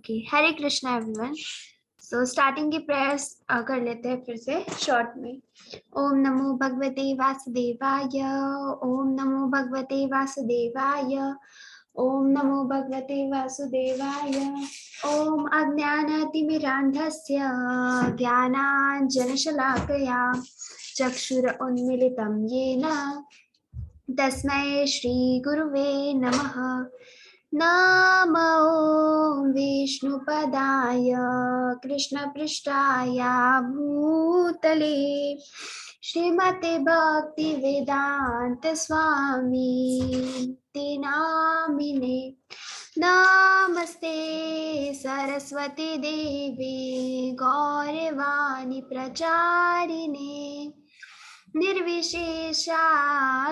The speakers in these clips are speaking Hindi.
ओके, हरे कृष्णा एवरीवन। सो स्टार्टिंग की प्रेयर्स कर लेते हैं फिर से शॉर्ट में। ओम नमो भगवते वासुदेवाय, ओम नमो भगवते वासुदेवाय, ओम नमो भगवते वासुदेवाय। ओम अज्ञानतिमिरान्धस्य ज्ञानाञ्जनशलाकया चक्षुरुन्मीलितं येन तस्मै श्री गुरुवे नमः। नमो विष्णुपदाय कृष्णपृष्ठाय भूतले श्रीमते भक्ति वेदांत स्वामी नामिने। नमस्ते सरस्वती देवी गौरवाणी प्रचारिणे निर्विशेषा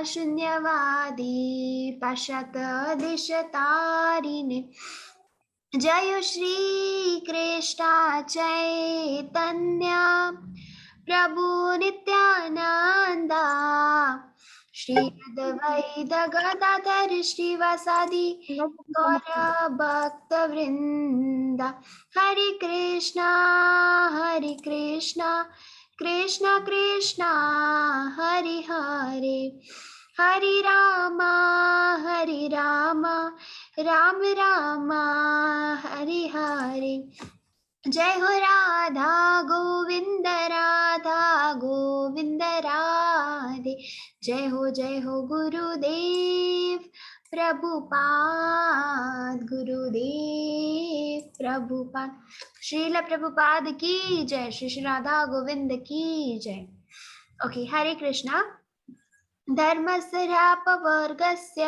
शून्यवादी पाश्चात दिशतारिणे। जय श्री कृष्ण चैतन्य प्रभु नित्यानंदा श्री अद्वैत गदाधर श्रीवासादि गौर भक्त वृंदा। हरे कृष्णा कृष्णा कृष्णा हरे हरे, हरे रामा राम रामा हरे हरे। जय हो राधा गोविंद राधे। जय हो गुरुदेव प्रभुपाद। श्रील प्रभुपाद की जय, श्री राधा गोविंद की जय। ओके, हरे कृष्णा। धर्मस्यापवर्गस्य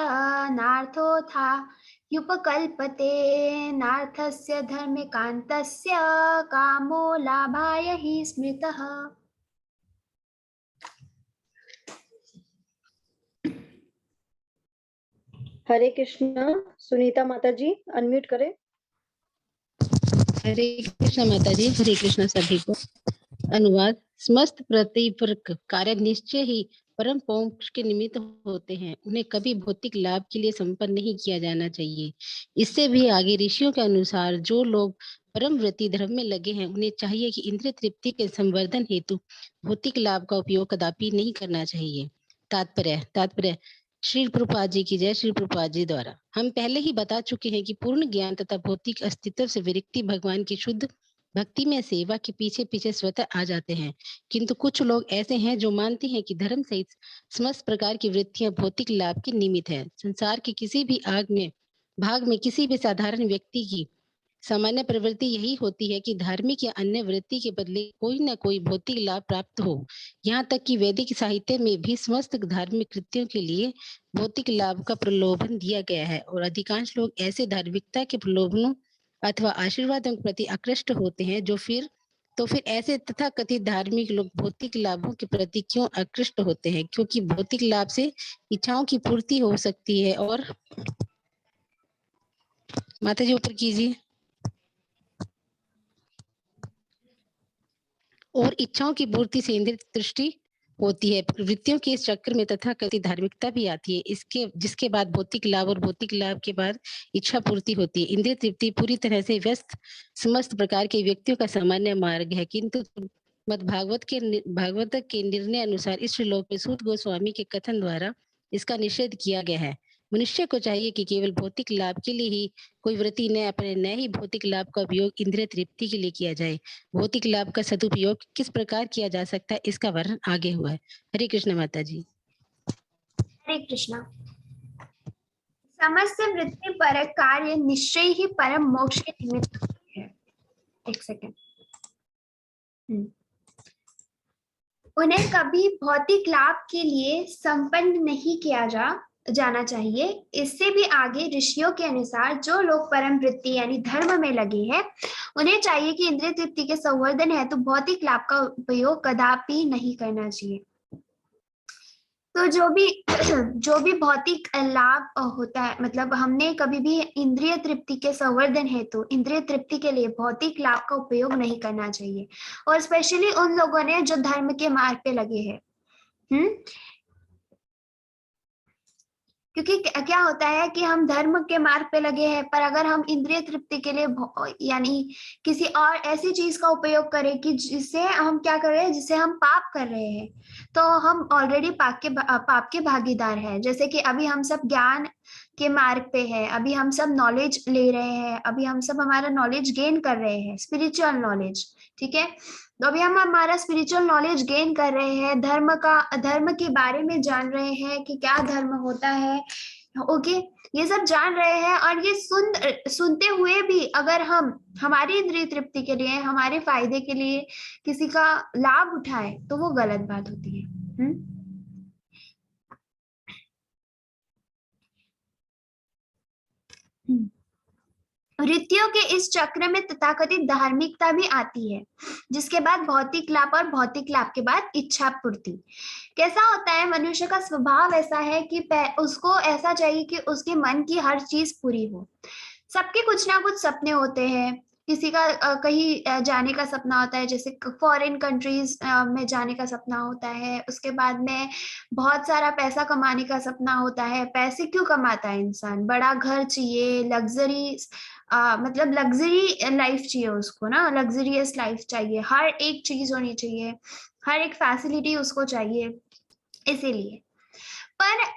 नार्थोऽथा युपकल्पते, नार्थस्य धर्मिकान्तस्य कामो लाभाय हि स्मृतः। हरे कृष्णा। सुनीता माता जी अनम्यूट करें। हरे कृष्णा माता जी। हरे कृष्णा सभी को। अनुवाद। समस्त प्रतिपर्क कार्य निश्चय ही परम मोक्ष के निमित्त होते हैं, उन्हें कभी भौतिक लाभ के लिए संपन्न नहीं किया जाना चाहिए। इससे भी आगे ऋषियों के अनुसार जो लोग परम वृत्ति धर्म में लगे हैं, उन्हें चाहिए कि इंद्रिय तृप्ति के संवर्धन हेतु भौतिक लाभ का उपयोग कदापि नहीं करना चाहिए। तात्पर्य श्री प्रभुपाद जी की जय। श्री प्रभुपाद जी द्वारा हम पहले ही बता चुके हैं कि पूर्ण ज्ञान तथा भौतिक अस्तित्व से विरक्ति भगवान की शुद्ध भक्ति में सेवा के पीछे पीछे स्वतः आ जाते हैं। किंतु कुछ लोग ऐसे हैं जो मानते हैं कि धर्म सहित समस्त प्रकार की वृत्तियां भौतिक लाभ के निमित्त है। संसार के किसी भी भाग में किसी भी साधारण व्यक्ति की सामान्य प्रवृत्ति यही होती है कि धार्मिक या अन्य वृत्ति के बदले कोई न कोई भौतिक लाभ प्राप्त हो। यहाँ तक कि वैदिक साहित्य में भी समस्त धार्मिक कृत्यों के लिए भौतिक लाभ का प्रलोभन दिया गया है, और अधिकांश लोग ऐसे धार्मिकता के प्रलोभनों अथवा आशीर्वादों के प्रति आकृष्ट होते हैं। तो फिर ऐसे तथा कथित धार्मिक लोग भौतिक लाभों के प्रति क्यों आकृष्ट होते हैं? क्योंकि भौतिक लाभ से इच्छाओं की पूर्ति हो सकती है और माता जी ऊपर कीजिए। और इच्छाओं की पूर्ति से इंद्रिय दृष्टि होती है। प्रवृत्तियों के इस चक्र में तथा कथित धार्मिकता भी आती है, जिसके बाद भौतिक लाभ और भौतिक लाभ के बाद इच्छा पूर्ति होती है। इंद्रिय तृप्ति पूरी तरह से व्यस्त समस्त प्रकार के व्यक्तियों का सामान्य मार्ग है, किंतु भागवत के निर्णय अनुसार इस श्लोक में सूत गोस्वामी के कथन द्वारा इसका निषेध किया गया है। मनुष्य को चाहिए कि केवल भौतिक लाभ के लिए ही कोई वृत्ति न ही भौतिक लाभ का उपयोग इंद्रिय तृप्ति के लिए किया जाए। भौतिक लाभ का सदुपयोग किस प्रकार किया जा सकता है, इसका वर्णन आगे हुआ है। हरे कृष्ण माता जी। हरे कृष्णा। समस्त वृत्ति पर कार्य निश्चय ही परम मोक्ष के निमित्त है। एक सेकेंड। उन्हें कभी भौतिक लाभ के लिए संपन्न नहीं किया जाना चाहिए। इससे भी आगे ऋषियों के अनुसार जो लोग परम वृत्ति यानी धर्म में लगे हैं, उन्हें चाहिए कि इंद्रिय तृप्ति के संवर्धन है तो भौतिक लाभ का उपयोग कदापि नहीं करना चाहिए। तो जो भी भौतिक लाभ होता है, मतलब हमने कभी भी इंद्रिय तृप्ति के संवर्धन है तो इंद्रिय तृप्ति के लिए भौतिक लाभ का उपयोग नहीं करना चाहिए, और स्पेशली उन लोगों ने जो धर्म के मार्ग पे लगे हैं। क्योंकि क्या होता है कि हम धर्म के मार्ग पे लगे हैं, पर अगर हम इंद्रिय तृप्ति के लिए यानी किसी और ऐसी चीज का उपयोग करें कि जिससे हम क्या कर रहे हैं, जिससे हम पाप कर रहे हैं, तो हम ऑलरेडी पाप के भागीदार हैं। जैसे कि अभी हम सब ज्ञान के मार्ग पे है, अभी हम सब नॉलेज ले रहे हैं, अभी हम सब हमारा नॉलेज गेन कर रहे हैं, स्पिरिचुअल नॉलेज। ठीक है, तो अभी हम हमारा स्पिरिचुअल नॉलेज गेन कर रहे हैं, धर्म के बारे में जान रहे हैं कि क्या धर्म होता है। ओके, ये सब जान रहे हैं, और ये सुनते हुए भी अगर हम हमारी इंद्रिय तृप्ति के लिए, हमारे फायदे के लिए किसी का लाभ उठाए, तो वो गलत बात होती है। ऋतियों के इस चक्र में तथाकथित धार्मिकता भी आती है, जिसके बाद भौतिक लाभ, और भौतिक लाभ के बाद इच्छा पूर्ति। कैसा होता है, मनुष्य का स्वभाव ऐसा है कि उसको ऐसा चाहिए कि उसके मन की हर चीज पूरी हो। सबके कुछ ना कुछ सपने होते हैं। किसी का कहीं जाने का सपना होता है, जैसे फॉरेन कंट्रीज में जाने का सपना होता है। उसके बाद में बहुत सारा पैसा कमाने का सपना होता है। पैसे क्यों कमाता है इंसान? बड़ा घर चाहिए, लग्जरी मतलब लग्जरी लाइफ चाहिए उसको ना, लग्जरियस लाइफ चाहिए, हर एक चीज होनी चाहिए, हर एक फैसिलिटी उसको चाहिए, इसीलिए। पर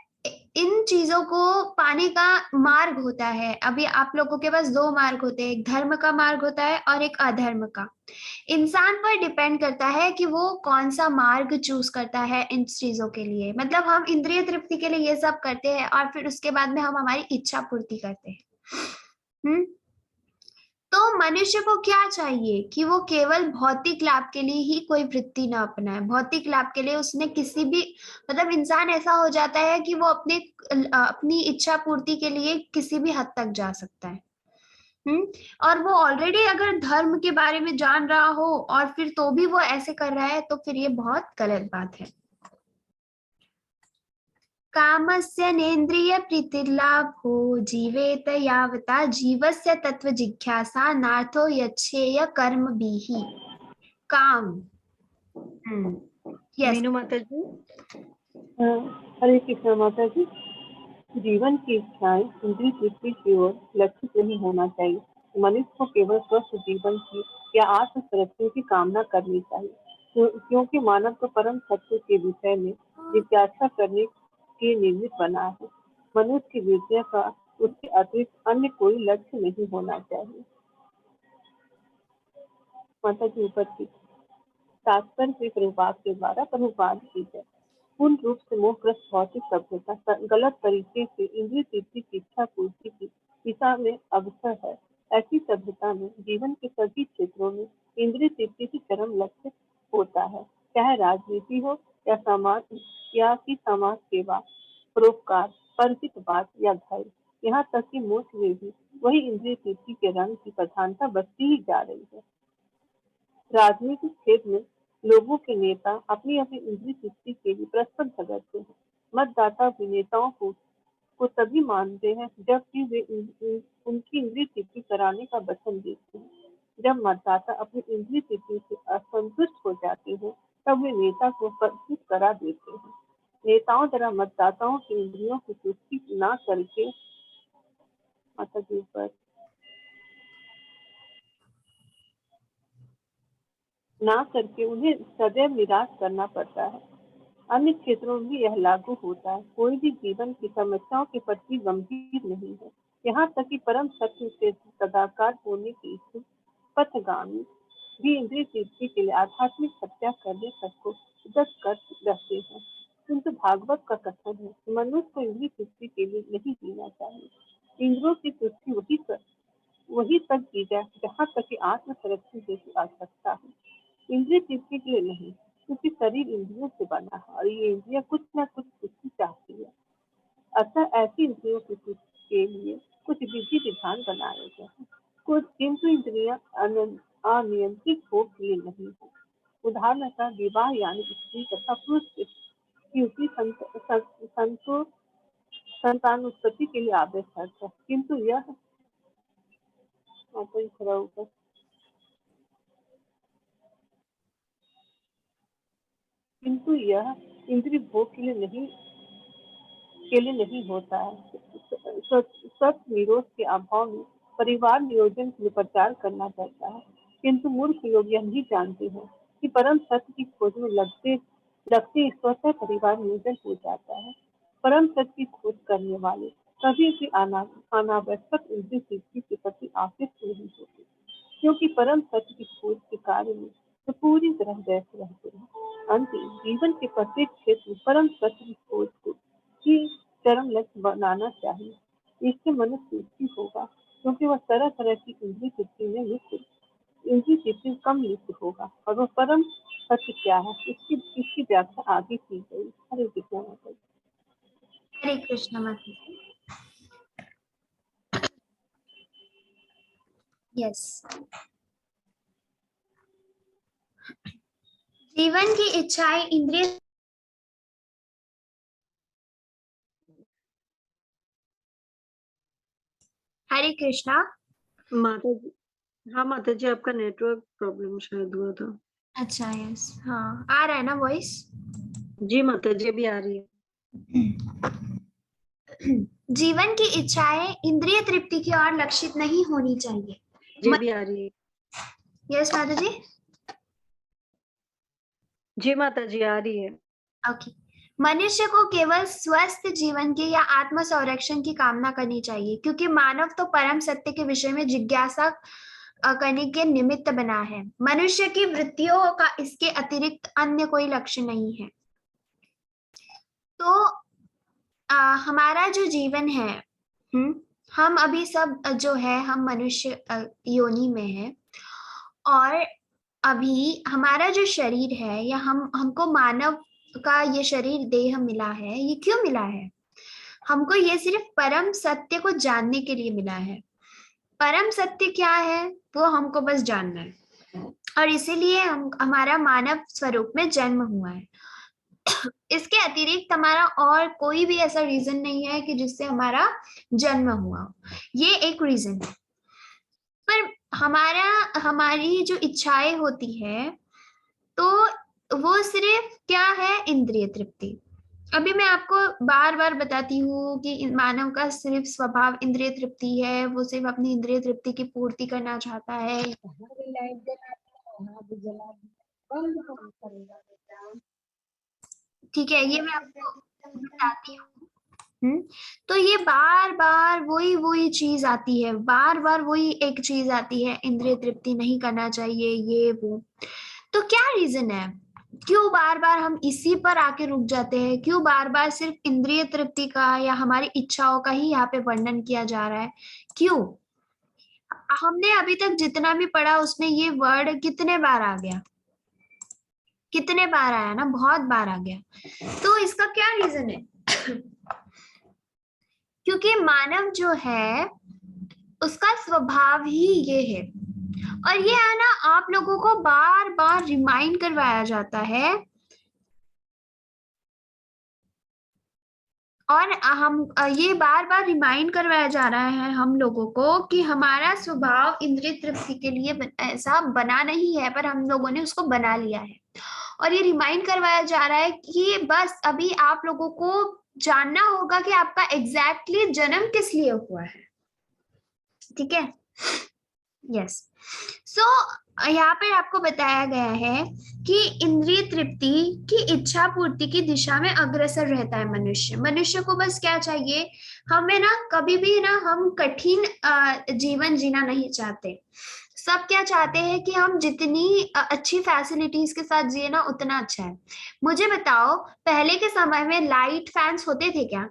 इन चीजों को पाने का मार्ग होता है। अभी आप लोगों के पास दो मार्ग होते हैं, एक धर्म का मार्ग होता है और एक अधर्म का। इंसान पर डिपेंड करता है कि वो कौन सा मार्ग चूज करता है इन चीजों के लिए। मतलब हम इंद्रिय तृप्ति के लिए ये सब करते हैं, और फिर उसके बाद में हम हमारी इच्छा पूर्ति करते हैं। तो मनुष्य को क्या चाहिए कि वो केवल भौतिक लाभ के लिए ही कोई वृत्ति ना अपनाए। भौतिक लाभ के लिए उसने किसी भी, मतलब इंसान ऐसा हो जाता है कि वो अपनी इच्छा पूर्ति के लिए किसी भी हद तक जा सकता है। और वो ऑलरेडी अगर धर्म के बारे में जान रहा हो और फिर तो भी वो ऐसे कर रहा है, तो फिर ये बहुत गलत बात है। कामस्य नेन्द्रिय प्रीतिर्लाभो जीवेत यावता जीवस्य तत्व जिज्ञासा नार्थो यच्छेय कर्म बिहि। काम। यस। मीनू माता जी। हरे कृष्ण माता जी। जीवन की इच्छाएं इंद्रिय तृप्ति की ओर लक्षित नहीं होना चाहिए। मनुष्य को केवल स्वस्थ जीवन की या आत्म संरक्षण की कामना करनी चाहिए, क्योंकि मानव तो परम सत्य के विषय में जिज्ञासा करने के निर्मित बना है। मनुष्य की वृत्तियों का उसके अतिरिक्त अन्य कोई लक्ष्य नहीं होना चाहिए। माता जी ऊपर की तात्पर्य से प्रभुपाद के द्वारा प्रभुपाद की है। पूर्ण रूप से मोहग्रस्त भौतिक सभ्यता गलत तरीके से इंद्रिय तृप्ति की इच्छा पूर्ति की दिशा में अग्रसर है। ऐसी सभ्यता में जीवन के सभी क्षेत्रों में इंद्रिय तृप्ति की चरम लक्ष्य होता है, चाहे राजनीति हो या समाज सेवा, परोपकार, परिचितवाद या धैर्य। यहाँ तक कि मोक्ष में भी वही इंद्रिय तृप्ति के रंग की प्रधानता बढ़ती ही जा रही है। राजनीतिक क्षेत्र में लोगों के नेता अपनी अपनी इंद्रिय तृप्ति के लिए परस्पर झगड़ते हैं। मतदाता भी नेताओं को तभी मानते हैं जबकि वे उनकी इंद्रिय तृप्ति कराने का वचन देते हैं। जब मतदाता अपनी इंद्रिय तृप्ति से असंतुष्ट हो जाते हैं, तब वे नेता को पराजित करा देते हैं। नेताओं द्वारा मतदाताओं की इंद्रियों की तृप्ति न करके माता जी पर ना करके उन्हें सदैव निराश करना पड़ता है। अन्य क्षेत्रों में भी यह लागू होता है। कोई भी जीवन की समस्याओं के प्रति गंभीर नहीं है, यहाँ तक कि परम सत्य से सदाकार होने के इच्छुक पथगामी भी इंद्रिय तृप्ति के लिए आध्यात्मिक हत्या करने तक को उद्यत कर रहते हैं। किंतु भागवत का कथन है कि मनुष्य को इंद्रिय तृप्ति के लिए नहीं जीना चाहिए। इंद्रियों की तृप्ति वही तक की जाए जहाँ तक कि आत्म संरक्षण जैसी आवश्यकता है, इंद्रिय तृप्ति के लिए नहीं, क्योंकि शरीर इंद्रियों से बना है और ये इंद्रियां कुछ न कुछ तृप्ति चाहती है। अतः ऐसी इंद्रियों की तृप्ति के लिए कुछ विधि विधान बनाए गए हैं, किंतु इंद्रियां अनियंत्रित भोग के लिए नहीं है। उदाहरणतः विवाह यानी स्त्री तथा पुरुष की उसी संतानोत्पत्ति के लिए आवश्यक है, किंतु यह इंद्रिय भोग के लिए नहीं अकेले नहीं होता है। सच विरोध के अभाव में परिवार नियोजन के लिए प्रचार करना पड़ता है, किंतु मूर्ख लोग यह नहीं जानते हैं कि परम सत्य की खोज में लगते लगते स्वतः परिवार नियोजन हो जाता है। परम सत्य की खोज करने वाले कभी भी अनावश्यक इंद्रिय तृप्ति के प्रति आकृष्ट नहीं होते, क्योंकि परम सत्य की खोज के कार्य में तो पूरी तरह व्यस्त रहते हैं। अंतिम जीवन के प्रत्येक क्षेत्र में परम सत्य की खोज को ही चरम लक्ष्य बनाना चाहिए। इससे मनुष्य सुखी होगा, क्योंकि वह तरह तरह की इंद्रिय तृप्ति में इंद्रिय तृप्ति कम लिप्त होगा, और वह परम सत्य क्या है इसकी व्याख्या आगे की गई। हरे कृष्ण माता जी। हरे कृष्ण माता जी। यस, जीवन की इच्छाएं इंद्रिय हरे कृष्णा। माता जी, हाँ माता जी, आपका नेटवर्क प्रॉब्लम शायद हुआ था। अच्छा, यस, हाँ, आ रहा है ना वॉइस? जी माता जी, अभी आ रही है। जीवन की इच्छाएं इंद्रिय तृप्ति की ओर लक्षित नहीं होनी चाहिए। जी भी आ रही है। यस माता जी। जी माता जी, आ रही है। ओके। मनुष्य को केवल स्वस्थ जीवन की या आत्म संरक्षण की कामना करनी चाहिए, क्योंकि मानव तो परम सत्य के विषय में जिज्ञासा करने के निमित्त बना है। मनुष्य की वृत्तियों का इसके अतिरिक्त अन्य कोई लक्ष्य नहीं है। तो हमारा जो जीवन है, हम अभी सब जो है हम मनुष्य योनि में है, और अभी हमारा जो शरीर है या हमको मानव का ये शरीर देह मिला है, ये क्यों मिला है? हमको ये सिर्फ परम सत्य को जानने के लिए मिला है। परम सत्य क्या है वो हमको बस जानना है, और इसीलिए हमारा मानव स्वरूप में जन्म हुआ है। इसके अतिरिक्त हमारा और कोई भी ऐसा रीजन नहीं है कि जिससे हमारा जन्म हुआ। ये एक रीजन है। पर हमारी जो इच्छाएं होती है, तो वो सिर्फ क्या है? इंद्रिय तृप्ति। अभी मैं आपको बार बार बताती हूँ कि मानव का सिर्फ स्वभाव इंद्रिय तृप्ति है, वो सिर्फ अपनी इंद्रिय तृप्ति की पूर्ति करना चाहता है। ठीक है, ये मैं आपको बताती हूँ। तो ये बार बार वही चीज आती है, बार बार वही एक चीज आती है, इंद्रिय तृप्ति नहीं करना चाहिए, ये वो। तो क्या रीजन है? क्यों बार बार हम इसी पर आके रुक जाते हैं? क्यों बार बार सिर्फ इंद्रिय तृप्ति का या हमारी इच्छाओं का ही यहाँ पे वर्णन किया जा रहा है? क्यों? हमने अभी तक जितना भी पढ़ा उसमें ये वर्ड कितने बार आ गया? कितने बार आया ना? बहुत बार आ गया। तो इसका क्या रीजन है? क्योंकि मानव जो है उसका स्वभाव ही ये है, और ये है ना, आप लोगों को बार बार रिमाइंड करवाया जाता है, और हम ये बार बार रिमाइंड करवाया जा रहा है हम लोगों को कि हमारा स्वभाव इंद्रिय तृप्ति के लिए ऐसा बना नहीं है, पर हम लोगों ने उसको बना लिया है। और ये रिमाइंड करवाया जा रहा है कि बस अभी आप लोगों को जानना होगा कि आपका एग्जैक्टली जन्म किस लिए हुआ है। ठीक है, यस। सो यहाँ पर आपको बताया गया है कि इंद्रिय तृप्ति की इच्छा पूर्ति की दिशा में अग्रसर रहता है मनुष्य। मनुष्य को बस क्या चाहिए? हमें ना कभी भी ना हम कठिन जीवन जीना नहीं चाहते। सब क्या चाहते हैं कि हम जितनी अच्छी फैसिलिटीज के साथ जिए ना, उतना अच्छा है। मुझे बताओ, पहले के समय में लाइट फैंस होते थे क्या?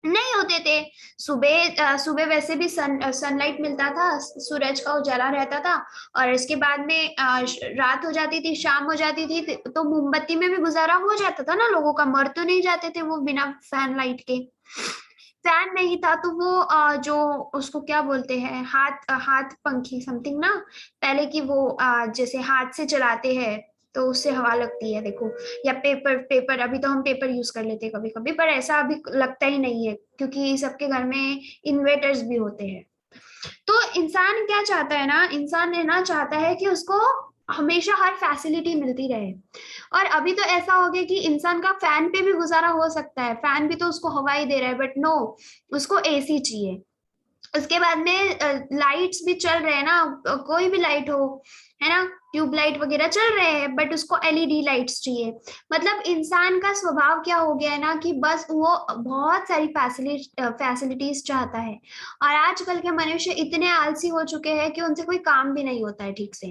नहीं होते थे। सुबह वैसे भी सनलाइट मिलता था, सूरज का उजाला रहता था, और इसके बाद में रात हो जाती थी, शाम हो जाती थी, तो मोमबत्ती में भी गुजारा हो जाता था ना लोगों का। मर तो नहीं जाते थे वो बिना फैन लाइट के। फैन नहीं था तो वो जो उसको क्या बोलते हैं, हाथ पंखी समथिंग ना, पहले की वो जैसे हाथ से चलाते हैं तो उससे हवा लगती है, देखो। या पेपर अभी तो हम पेपर यूज कर लेते हैं कभी कभी, पर ऐसा अभी लगता ही नहीं है, क्योंकि सबके घर में इन्वर्टर्स भी होते हैं। तो इंसान क्या चाहता है ना, इंसान लेना चाहता है कि उसको हमेशा हर फैसिलिटी मिलती रहे। और अभी तो ऐसा हो गया कि इंसान का फैन पे भी गुजारा हो सकता है, फैन भी तो उसको हवा ही दे रहा है, बट नो, उसको एसी चाहिए। उसके बाद में लाइट्स भी चल रहे हैं ना, कोई भी लाइट हो, है ना, ट्यूबलाइट वगैरह चल रहे हैं, बट उसको एलईडी लाइट्स चाहिए। मतलब इंसान का स्वभाव क्या हो गया है ना कि बस वो बहुत सारी फैसिलिटीज चाहता है। और आजकल के मनुष्य इतने आलसी हो चुके हैं कि उनसे कोई काम भी नहीं होता है ठीक से।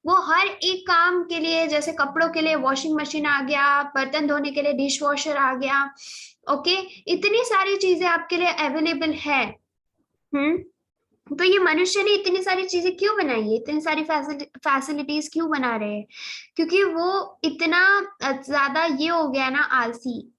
वो हर एक काम के लिए, जैसे कपड़ों के लिए वॉशिंग मशीन आ गया, बर्तन धोने के लिए डिश वॉशर आ गया, ओके, इतनी सारी चीजें आपके लिए अवेलेबल है। तो ये मनुष्य ने इतनी सारी चीजें क्यों बनाई है, इतनी सारी फैसिलिटीज क्यों बना रहे हैं? क्योंकि वो इतना ज्यादा ये हो गया ना आलसी,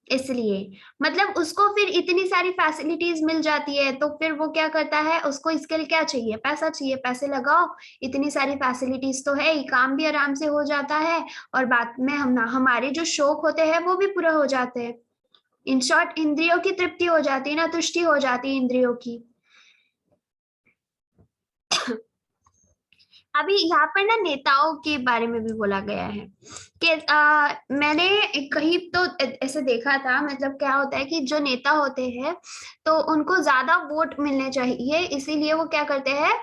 इसलिए। मतलब उसको फिर इतनी सारी फैसिलिटीज मिल जाती है तो फिर वो क्या करता है, उसको इसके लिए क्या चाहिए, पैसा चाहिए, पैसे लगाओ, इतनी सारी फैसिलिटीज तो है ही, काम भी आराम से हो जाता है, और बाद में हमारे जो शौक होते हैं वो भी पूरा हो जाते हैं। इन शॉर्ट, इंद्रियों की तृप्ति हो जाती है ना, तुष्टि हो जाती है इंद्रियों की। अभी यहाँ पर ना नेताओं के बारे में भी बोला गया है कि मैंने कहीं तो ऐसे देखा था, मतलब क्या होता है कि जो नेता होते हैं तो उनको ज्यादा वोट मिलने चाहिए, इसीलिए वो क्या करते हैं,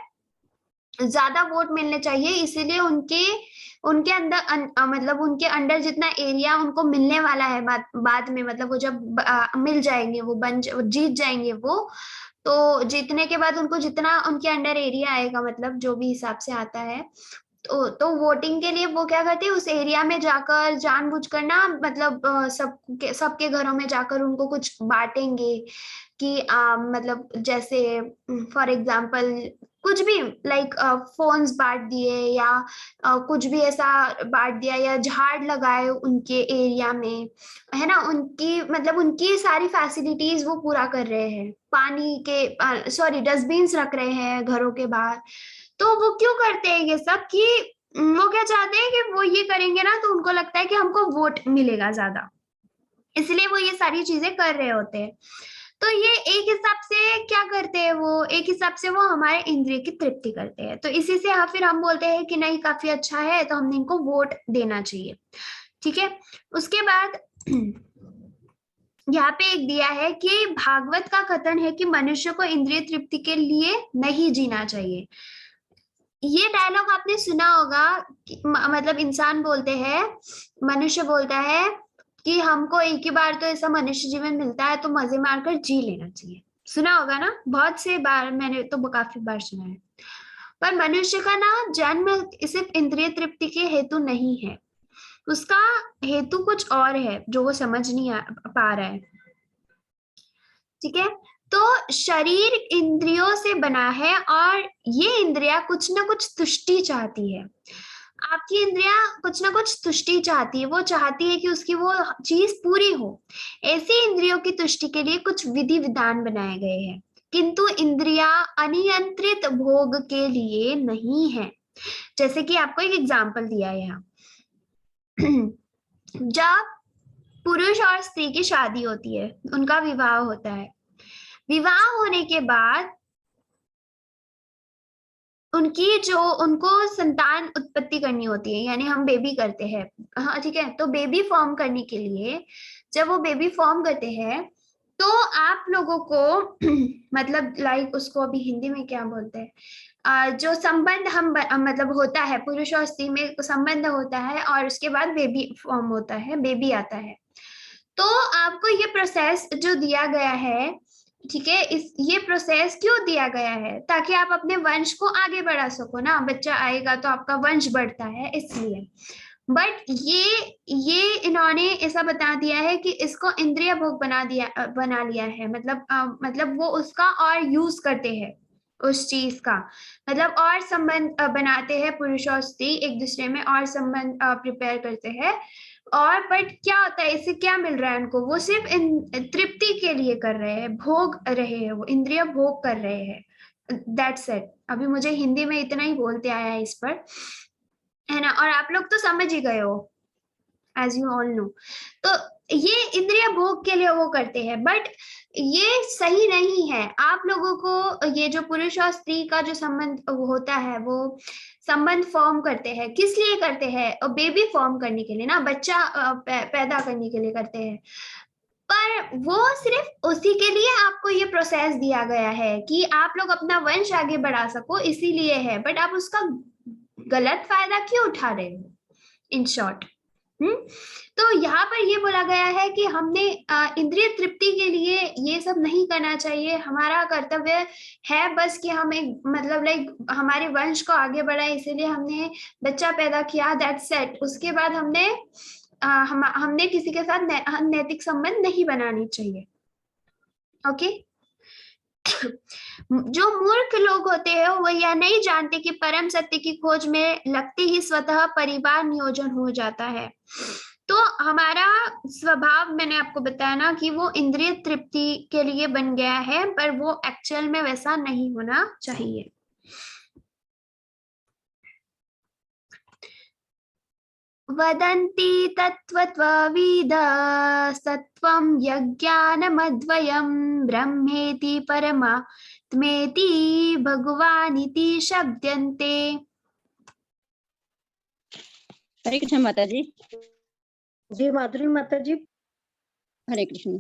ज्यादा वोट मिलने चाहिए, इसीलिए उनके उनके अंदर मतलब उनके अंडर जितना एरिया उनको मिलने वाला है बाद में, मतलब वो जब मिल जाएंगे, वो जीत जाएंगे वो, तो जीतने के बाद उनको जितना उनके अंडर एरिया आएगा, मतलब जो भी हिसाब से आता है, तो वोटिंग के लिए वो क्या करते हैं, उस एरिया में जाकर जानबूझकर ना, मतलब सबके घरों में जाकर उनको कुछ बांटेंगे कि मतलब जैसे फॉर एग्जांपल कुछ भी, लाइक फोन्स बांट दिए, या कुछ भी ऐसा बांट दिया, या झाड़ लगाए उनके एरिया में, है ना, उनकी मतलब उनकी सारी फैसिलिटीज वो पूरा कर रहे हैं, पानी के सॉरी डस्टबिन्स रख रहे हैं घरों के बाहर। तो वो क्यों करते हैं ये सब कि वो क्या चाहते हैं कि वो ये करेंगे ना तो उनको लगता है कि हमको वोट मिलेगा ज्यादा, इसलिए वो ये सारी चीजें कर रहे होते हैं। तो ये एक हिसाब से क्या करते हैं, वो एक हिसाब से वो हमारे इंद्रिय की तृप्ति करते हैं, तो इसी से फिर हम बोलते हैं कि नहीं काफी अच्छा है, तो हमने इनको वोट देना चाहिए। ठीक है, उसके बाद यहाँ पे एक दिया है कि भागवत का कथन है कि मनुष्य को इंद्रिय तृप्ति के लिए नहीं जीना चाहिए। ये डायलॉग आपने सुना होगा मतलब इंसान बोलते हैं, मनुष्य बोलता है कि हमको एक ही बार तो ऐसा मनुष्य जीवन मिलता है तो मजे मारकर जी लेना चाहिए। सुना होगा ना, बहुत से बार, मैंने तो काफी बार सुना है। पर मनुष्य का ना जन्म सिर्फ इंद्रिय तृप्ति के हेतु नहीं है, उसका हेतु कुछ और है जो वो समझ नहीं पा रहा है। ठीक है, तो शरीर इंद्रियों से बना है और ये इंद्रिया कुछ ना कुछ तुष्टि चाहती है। आपकी इंद्रिया कुछ ना कुछ तुष्टि चाहती है, वो चाहती है कि उसकी वो चीज पूरी हो। ऐसी इंद्रियों की तुष्टि के लिए कुछ विधि विधान बनाए गए हैं, किंतु इंद्रिया अनियंत्रित भोग के लिए नहीं है। जैसे कि आपको एक एग्जांपल दिया है यहाँ जब पुरुष और स्त्री की शादी होती है, उनका विवाह होता है, विवाह होने के बाद उनको संतान उत्पत्ति करनी होती है, यानी हम बेबी करते हैं। हाँ ठीक है, तो बेबी फॉर्म करने के लिए जब वो बेबी फॉर्म करते हैं तो आप लोगों को मतलब लाइक उसको अभी हिंदी में क्या बोलते हैं, जो संबंध हम मतलब होता है, पुरुष और स्त्री में संबंध होता है और उसके बाद बेबी फॉर्म होता है, बेबी आता है। तो आपको ये प्रोसेस जो दिया गया है, ठीक है, ये प्रोसेस क्यों दिया गया है, ताकि आप अपने वंश को आगे बढ़ा सको ना, बच्चा आएगा तो आपका वंश बढ़ता है, इसलिए। बट ये इन्होंने ऐसा बता दिया है कि इसको इंद्रिय भोग बना लिया है, मतलब वो उसका और यूज करते हैं उस चीज का, मतलब और संबंध बनाते हैं, पुरुष और स्त्री एक दूसरे में और संबंध प्रिपेयर करते हैं। और बट क्या होता है, इससे क्या मिल रहा है उनको, वो सिर्फ तृप्ति के लिए कर रहे हैं, भोग रहे हैं, वो इंद्रिय भोग कर रहे हैं। That's it. अभी मुझे हिंदी में इतना ही बोलते आया है इस पर, है ना, और आप लोग तो समझ ही गए हो। As you all know. तो ये इंद्रिय भोग के लिए वो करते हैं, बट ये सही नहीं है। आप लोगों को ये जो पुरुष और स्त्री का जो संबंध होता है, वो संबंध फॉर्म करते हैं, किस लिए करते हैं? बेबी फॉर्म करने के लिए ना, बच्चा पैदा करने के लिए करते हैं। पर वो सिर्फ उसी के लिए आपको ये प्रोसेस दिया गया है कि आप लोग अपना वंश आगे बढ़ा सको, इसीलिए है। बट आप उसका गलत फायदा क्यों उठा रहे हो, इन शॉर्ट? तो यहाँ पर ये बोला गया है कि हमने इंद्रिय तृप्ति के लिए ये सब नहीं करना चाहिए। हमारा कर्तव्य है बस कि हम एक मतलब लाइक हमारे वंश को आगे बढ़ाए, इसीलिए हमने बच्चा पैदा किया, दैट्स इट। उसके बाद हमने किसी के साथ अनैतिक संबंध नहीं बनाने चाहिए। ओके। जो मूर्ख लोग होते हैं वो यह नहीं जानते कि परम सत्य की खोज में लगते ही स्वतः परिवार नियोजन हो जाता है। तो हमारा स्वभाव, मैंने आपको बताया ना कि वो इंद्रिय तृप्ति के लिए बन गया है, पर वो एक्चुअल में वैसा नहीं होना चाहिए। वदन्ति तत्त्वविदः सत्त्वं यज्ञानमद्वयं ब्रह्मेति परमात्मेति भगवानिति शब्दन्ते। हरे कृष्ण माता जी। जी माधुरी माता जी। हरे कृष्ण।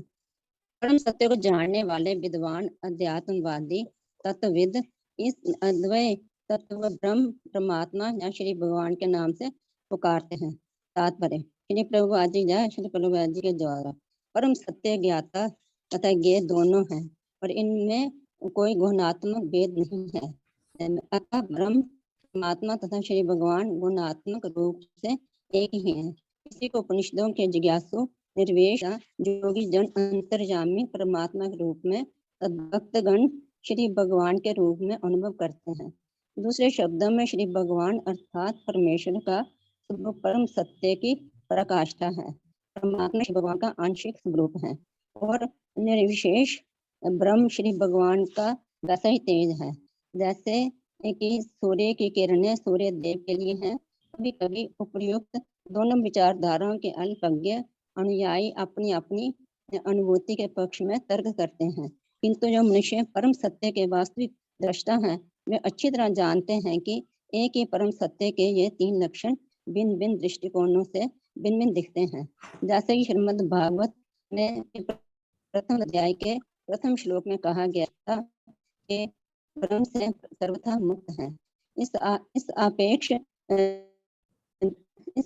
परम सत्य को जानने वाले विद्वान अध्यात्मवादी तत्वविद इस अद्वय तत्व ब्रह्म परमात्मा या श्री भगवान के नाम से पुकारते हैं। तात्पर्य, श्री प्रभुपाद जी या श्री प्रभुपाद जी के द्वारा परम सत्य ज्ञाता तथा ज्ञेय दोनों हैं और इनमें कोई गुणात्मक भेद नहीं है। अतः ब्रह्म परमात्मा तथा श्री भगवान गुणात्मक रूप से एक ही है। इसी को उपनिषदों के जिज्ञासु निर्वेश योगी जन अंतर्यामी परमात्मा के रूप में भक्तगण श्री भगवान के रूप में अनुभव करते हैं। दूसरे शब्दों में श्री भगवान अर्थात परमेश्वर का स्वरूप परम सत्य की पराकाष्ठा है। परमात्मा श्री भगवान का आंशिक स्वरूप है और निर्विशेष ब्रह्म श्री भगवान का वैसा ही तेज है। जैसे कि सूर्य की किरणें सूर्य देव के लिए हैं। कभी कभी उपयुक्त दोनों विचारधाराओं के अल्पज्ञ अनुयायी अपनी अपनी अनुभूति के पक्ष में तर्क करते हैं, किंतु जो मनुष्य परम सत्य के वास्तविक दृष्टा हैं वे अच्छी तरह जानते हैं कि एक ही परम सत्य के ये तीन लक्षण भिन्न भिन्न दृष्टिकोणों से भिन्न भिन्न दिखते हैं। जैसे कि श्रीमद् भागवत में प्रथम अध्याय के प्रथम श्लोक में कहा गया था कि ब्रह्म से सर्वथा मुक्त है। इस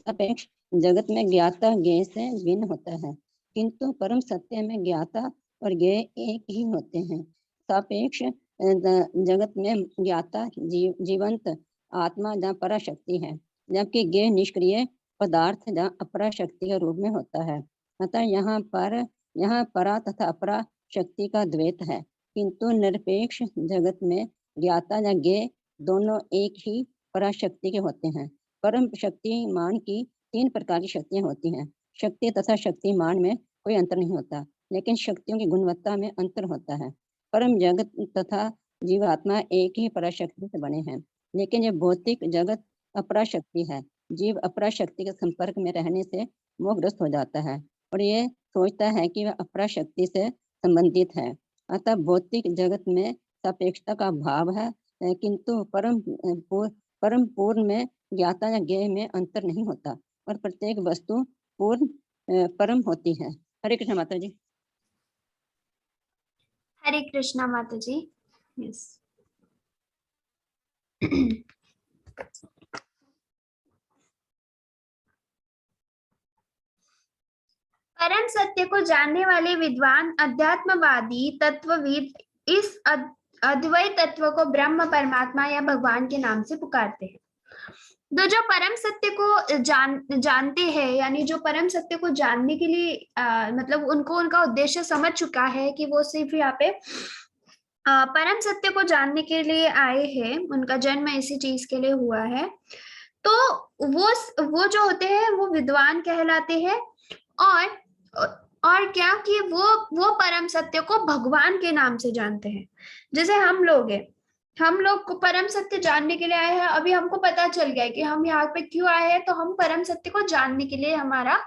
अपेक्ष जगत में ज्ञाता ज्ञेय से भिन्न होता है, किंतु परम सत्य में ज्ञाता और ज्ञेय एक ही होते हैं। सापेक्ष जगत में ज्ञाता जीवंत आत्मा या पराशक्ति है, जबकि ज्ञेय निष्क्रिय पदार्थ या अपरा शक्ति के रूप में होता है। अतः यहाँ परा तथा अपरा शक्ति का द्वैत है, किंतु निरपेक्ष जगत में ज्ञाता या ज्ञेय दोनों एक ही पराशक्ति के होते हैं। परम शक्तिमान की तीन प्रकार की शक्तियां होती हैं। शक्ति तथा शक्तिमान में कोई अंतर नहीं होता, लेकिन शक्तियों की गुणवत्ता में अंतर होता है। परम जगत तथा जीवात्मा एक ही पराशक्ति से बने हैं, लेकिन यह भौतिक जगत अपराशक्ति है। जीव अपराशक्ति के संपर्क में रहने से मोहग्रस्त हो जाता है और ये सोचता है कि वह अपराशक्ति से संबंधित है। अतः भौतिक जगत में सापेक्षता का भाव है, किंतु परम पूर्ण में ज्ञाता या ज्ञेय में अंतर नहीं होता और प्रत्येक वस्तु पूर्ण परम होती है। हरे कृष्ण माता जी। हरे कृष्णा माता जी। यस। परम सत्य को जानने वाले विद्वान अध्यात्मवादी तत्वविद इस अद्वैत तत्व को ब्रह्म परमात्मा या भगवान के नाम से पुकारते हैं। तो जो परम सत्य को जानते हैं, यानी जो परम सत्य को जानने के लिए मतलब उनको उनका उद्देश्य समझ चुका है कि वो सिर्फ यहाँ पे परम सत्य को जानने के लिए आए हैं, उनका जन्म इसी चीज के लिए हुआ है, तो वो जो होते हैं वो विद्वान कहलाते हैं। और क्या कि वो परम सत्य को भगवान के नाम से जानते हैं। जैसे हम लोग हैं, हम लोग को परम सत्य जानने के लिए आए हैं। अभी हमको पता चल गया है कि हम यहाँ पे क्यों आए हैं, तो हम परम सत्य को जानने के लिए हमारा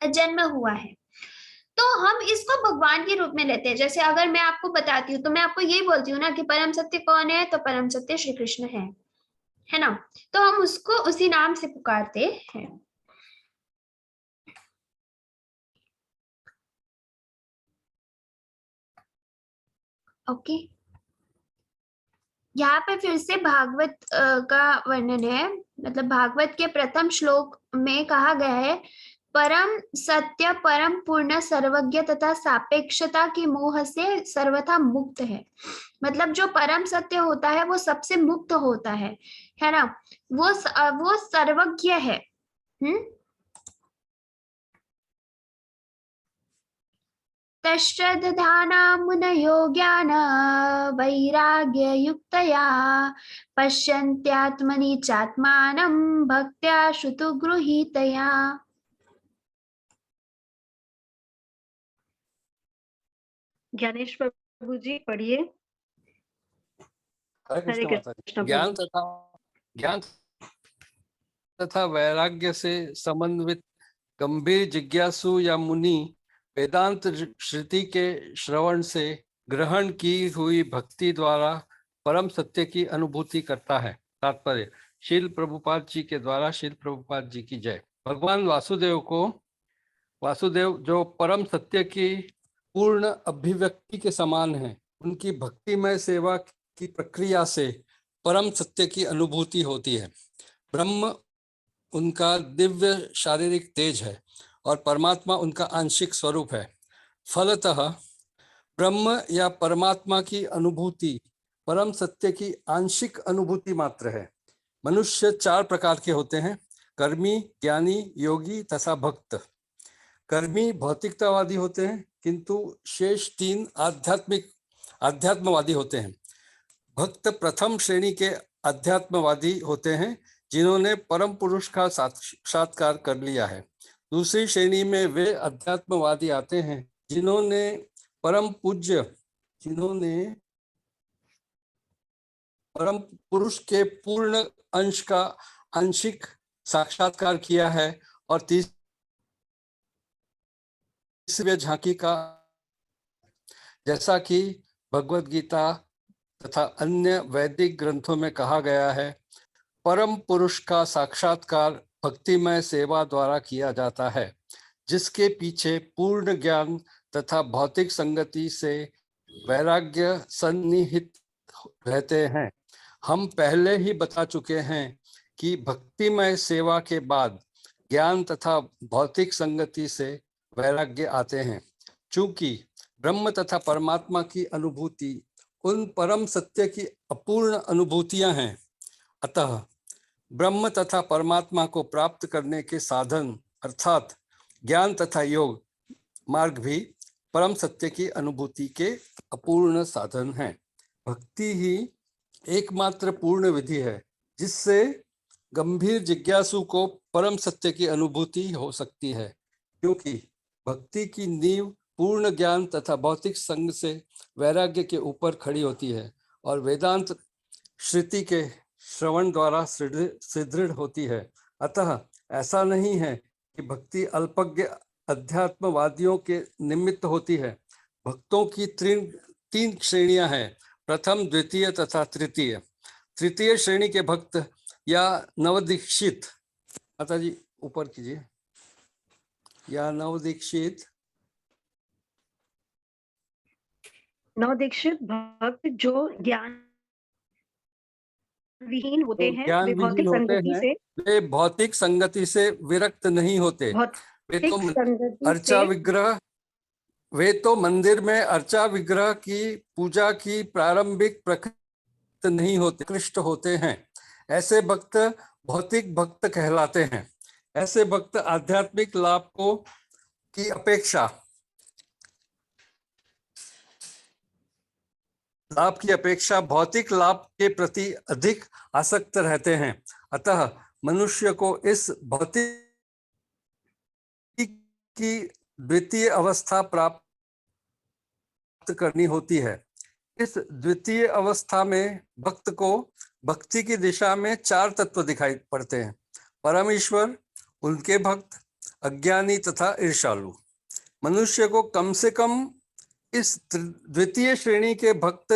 जन्म हुआ है। तो हम इसको भगवान के रूप में लेते हैं। जैसे अगर मैं आपको बताती हूँ तो मैं आपको यही बोलती हूँ ना कि परम सत्य कौन है, तो परम सत्य श्री कृष्ण है ना। तो हम उसको उसी नाम से पुकारते हैं। ओके, यहाँ पे फिर से भागवत का वर्णन है। मतलब भागवत के प्रथम श्लोक में कहा गया है, परम सत्य परम पूर्ण सर्वज्ञ तथा सापेक्षता की मोह से सर्वथा मुक्त है। मतलब जो परम सत्य होता है वो सबसे मुक्त होता है ना। वो सर्वज्ञ है। तश्रद्धाना मुनयो ज्ञान वैराग्ययुक्तया पश्यन्त्यात्मनि चात्मानं भक्त्या श्रुतु गृहीतया। ज्ञानेश प्रभु जी पढ़िए। हरे हरे कृष्ण माता जी। कृष्ण ज्ञान तथा वैराग्य से समन्वित गंभीर जिज्ञासु या मुनि वेदांत श्रुति के श्रवण से ग्रहण की हुई भक्ति द्वारा परम सत्य की अनुभूति करता है। तात्पर्य, शील प्रभुपाद जी के द्वारा शील प्रभुपाद जी की जय। भगवान वासुदेव जो परम सत्य की पूर्ण अभिव्यक्ति के समान है, उनकी भक्तिमय सेवा की प्रक्रिया से परम सत्य की अनुभूति होती है। ब्रह्म उनका दिव्य शारीरिक तेज है और परमात्मा उनका आंशिक स्वरूप है। फलतः ब्रह्म या परमात्मा की अनुभूति परम सत्य की आंशिक अनुभूति मात्र है। मनुष्य 4 प्रकार के होते हैं, कर्मी, ज्ञानी, योगी तथा भक्त। कर्मी भौतिकतावादी होते हैं, किंतु शेष 3 आध्यात्मवादी होते हैं। भक्त प्रथम श्रेणी के अध्यात्मवादी होते हैं, जिन्होंने परम पुरुष का साक्षात्कार कर लिया है। दूसरी श्रेणी में वे अध्यात्मवादी आते हैं जिन्होंने परम पुरुष के पूर्ण अंश का आंशिक साक्षात्कार किया है और तीसरी झांकी का, जैसा कि भगवद गीता तथा अन्य वैदिक ग्रंथों में कहा गया है, परम पुरुष का साक्षात्कार भक्तिमय सेवा द्वारा किया जाता है, जिसके पीछे पूर्ण ज्ञान तथा भौतिक संगति से वैराग्य सन्निहित रहते हैं। हम पहले ही बता चुके हैं कि भक्तिमय सेवा के बाद ज्ञान तथा भौतिक संगति से वैराग्य आते हैं। चूंकि ब्रह्म तथा परमात्मा की अनुभूति उन परम सत्य की अपूर्ण अनुभूतियां हैं, अतः ब्रह्म तथा परमात्मा को प्राप्त करने के साधन अर्थात ज्ञान तथा योग मार्ग भी परम सत्य की अनुभूति के अपूर्ण साधन हैं। भक्ति ही एकमात्र पूर्ण विधि है जिससे गंभीर जिज्ञासु को परम सत्य की अनुभूति हो सकती है, क्योंकि भक्ति की नींव पूर्ण ज्ञान तथा भौतिक संग से वैराग्य के ऊपर खड़ी होती है और वेदांत श्रुति के श्रवण द्वारा सुदृढ़ होती है। अतः ऐसा नहीं है कि भक्ति अल्पज्ञ अध्यात्मवादियों के निमित्त होती है। भक्तों की 3 श्रेणियां हैं, प्रथम, द्वितीय तथा तृतीय। तृतीय श्रेणी के भक्त या नवदीक्षित, माता जी ऊपर कीजिए, या नवदीक्षित भक्त जो ज्ञान विहीन होते हैं, ज्ञान वे भौतिक विहीन होते संगति हैं, से वे भौतिक संगति से विरक्त नहीं होते। वे तो मंदिर में अर्चा विग्रह की पूजा की प्रारंभिक प्रकृति नहीं होते, कृष्ण होते हैं। ऐसे भक्त भौतिक भक्त कहलाते हैं। ऐसे भक्त आध्यात्मिक लाभ की अपेक्षा भौतिक लाभ के प्रति अधिक आसक्त रहते हैं। अतः मनुष्य को इस भौतिक की द्वितीय अवस्था प्राप्त करनी होती है। इस द्वितीय अवस्था में भक्त को भक्ति की दिशा में 4 तत्व दिखाई पड़ते हैं: परम ईश्वर, उनके भक्त, अज्ञानी तथा ईर्ष्यालु। मनुष्य को कम से कम इस द्वितीय श्रेणी के भक्त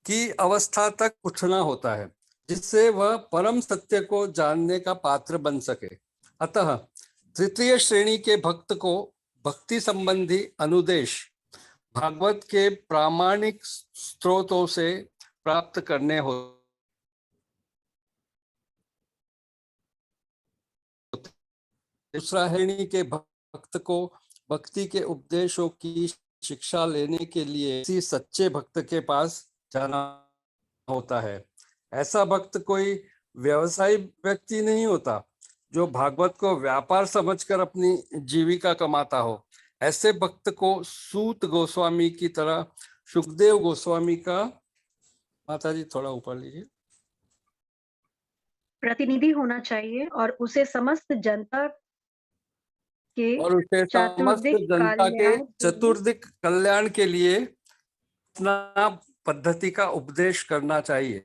की अवस्था तक उठना होता है, जिससे वह परम सत्य को जानने का पात्र बन सके। अतः तृतीय श्रेणी के भक्त को भक्ति संबंधी अनुदेश भागवत के प्रामाणिक स्रोतों से प्राप्त करने होते। दूसरा श्रेणी के भक्त को भक्ति के उपदेशों की शिक्षा लेने के लिए किसी सच्चे भक्त के पास जाना होता है। ऐसा भक्त कोई व्यवसायी व्यक्ति नहीं होता जो भागवत को व्यापार समझकर अपनी जीविका कमाता हो। ऐसे भक्त को सूत गोस्वामी की तरह सुखदेव गोस्वामी का, माता जी थोड़ा ऊपर लीजिए, प्रतिनिधि होना चाहिए और उसे समस्त जनता के और उसे समस्त जनता के चतुर्दिक कल्याण के लिए अपना पद्धति का उपदेश करना चाहिए।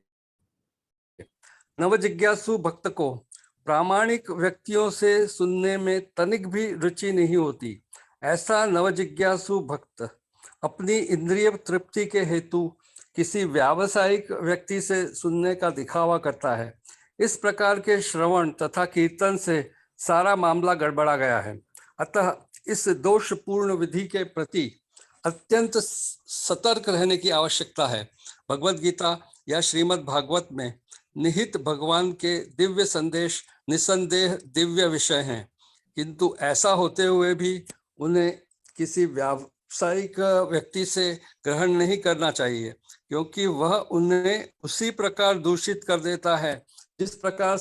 नवजिज्ञासु भक्त को प्रामाणिक व्यक्तियों से सुनने में तनिक भी रुचि नहीं होती। ऐसा नवजिज्ञासु भक्त अपनी इंद्रिय तृप्ति के हेतु किसी व्यावसायिक व्यक्ति से सुनने का दिखावा करता है। इस प्रकार के श्रवण तथा कीर्तन से सारा मामला गड़बड़ा गया है। अतः इस दोषपूर्ण विधि के प्रति अत्यंत सतर्क रहने की आवश्यकता है। भगवत गीता या श्रीमद् भागवत में निहित भगवान के दिव्य संदेश निसंदेह दिव्य विषय हैं, किंतु ऐसा होते हुए भी उन्हें किसी व्यावसायिक व्यक्ति से ग्रहण नहीं करना चाहिए, क्योंकि वह उन्हें उसी प्रकार दूषित कर देता है जिस प्रकार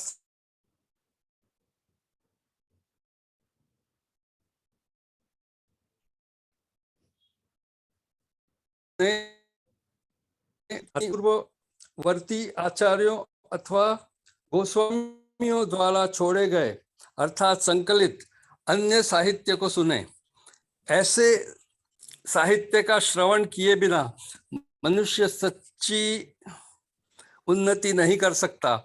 पूर्ववर्ती आचार्यों अथवा गोस्वामियों द्वारा छोड़े गए अर्थात संकलित अन्य साहित्य को सुने। ऐसे साहित्य का श्रवण किए बिना मनुष्य सच्ची उन्नति नहीं कर सकता।